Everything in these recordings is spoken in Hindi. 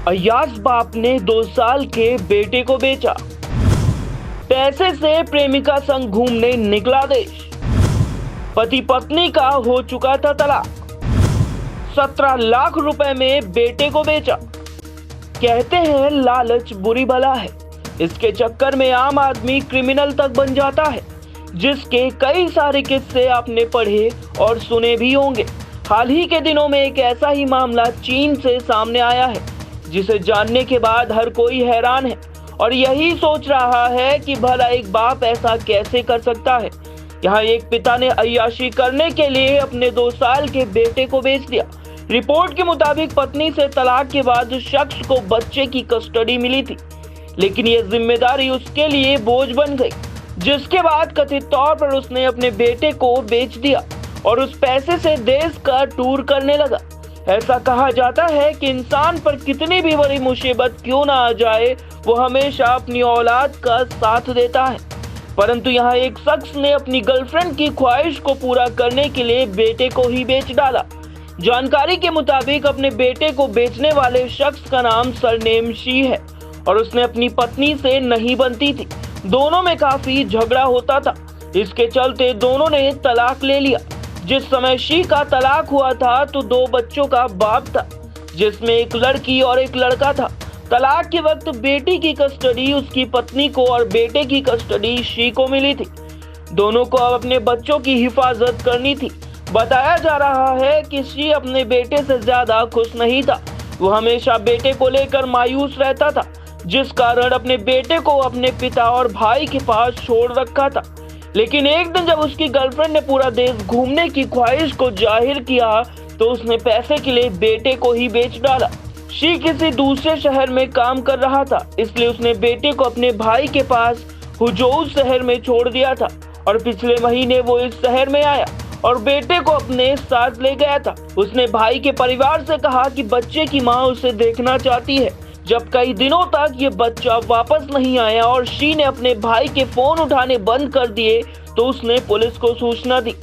अय्याज बाप ने 2 साल के बेटे को बेचा। पैसे से प्रेमिका संग घूमने निकला देश। पति पत्नी का हो चुका था तलाक। 17 लाख रुपए में बेटे को बेचा। कहते हैं लालच बुरी बला है। इसके चक्कर में आम आदमी क्रिमिनल तक बन जाता है, जिसके कई सारे किस्से आपने पढ़े और सुने भी होंगे। हाल ही के दिनों में एक ऐसा ही मामला चीन से सामने आया है, जिसे जानने के बाद हर कोई हैरान है और यही सोच रहा है कि भला एक बाप ऐसा कैसे कर सकता है। यहाँ एक पिता ने अय्याशी करने के लिए अपने 2 साल के बेटे को बेच दिया। रिपोर्ट के मुताबिक पत्नी से तलाक के बाद शख्स को बच्चे की कस्टडी मिली थी, लेकिन ये जिम्मेदारी उसके लिए बोझ बन गई, जिसके बाद कथित तौर पर उसने अपने बेटे को बेच दिया और उस पैसे से देश का टूर करने लगा। ऐसा कहा जाता है कि इंसान पर कितनी भी बड़ी मुसीबत क्यों ना आ जाए, वो हमेशा अपनी औलाद का साथ देता है। परंतु यहाँ एक शख्स ने अपनी गर्लफ्रेंड की ख्वाहिश को पूरा करने के लिए बेटे को ही बेच डाला। जानकारी के मुताबिक अपने बेटे को बेचने वाले शख्स का नाम सरनेम शी है और उसने अपनी पत्नी से नहीं बनती थी। दोनों में काफी झगड़ा होता था। इसके चलते दोनों ने तलाक ले लिया। जिस समय शी का तलाक हुआ था तो 2 बच्चों का बाप था, जिसमें एक लड़की और एक लड़का था। तलाक के वक्त बेटी की कस्टडी उसकी पत्नी को और बेटे की कस्टडी शी को मिली थी। दोनों को अब अपने बच्चों की हिफाजत करनी थी। बताया जा रहा है कि शी अपने बेटे से ज्यादा खुश नहीं था। वो हमेशा बेटे को लेकर मायूस रहता था, जिस कारण अपने बेटे को अपने पिता और भाई के पास छोड़ रखा था। लेकिन एक दिन जब उसकी गर्लफ्रेंड ने पूरा देश घूमने की ख्वाहिश को जाहिर किया, तो उसने पैसे के लिए बेटे को ही बेच डाला। शी किसी दूसरे शहर में काम कर रहा था, इसलिए उसने बेटे को अपने भाई के पास हुजोउ शहर में छोड़ दिया था और पिछले महीने वो इस शहर में आया और बेटे को अपने साथ ले गया था। उसने भाई के परिवार से कहा कि बच्चे की मां उसे देखना चाहती है। जब कई दिनों तक ये बच्चा वापस नहीं आया और शी ने अपने भाई के फोन उठाने बंद कर दिए, तो उसने पुलिस को सूचना दी।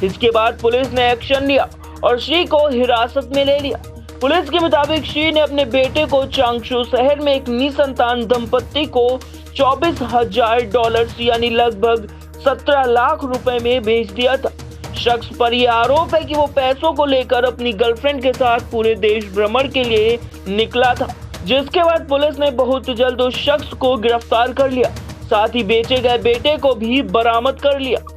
इसके बाद पुलिस ने एक्शन लिया और शी को हिरासत में ले लिया। पुलिस के मुताबिक शी ने अपने बेटे को चांगशू शहर में एक निसंतान दंपत्ति को $24,000 यानी लगभग 17 लाख रुपए में बेच दिया था। शख्स पर यह आरोप है कि वो पैसों को लेकर अपनी गर्लफ्रेंड के साथ पूरे देश भ्रमण के लिए निकला था, जिसके बाद पुलिस ने बहुत जल्द उस शख्स को गिरफ्तार कर लिया। साथ ही बेचे गए बेटे को भी बरामद कर लिया।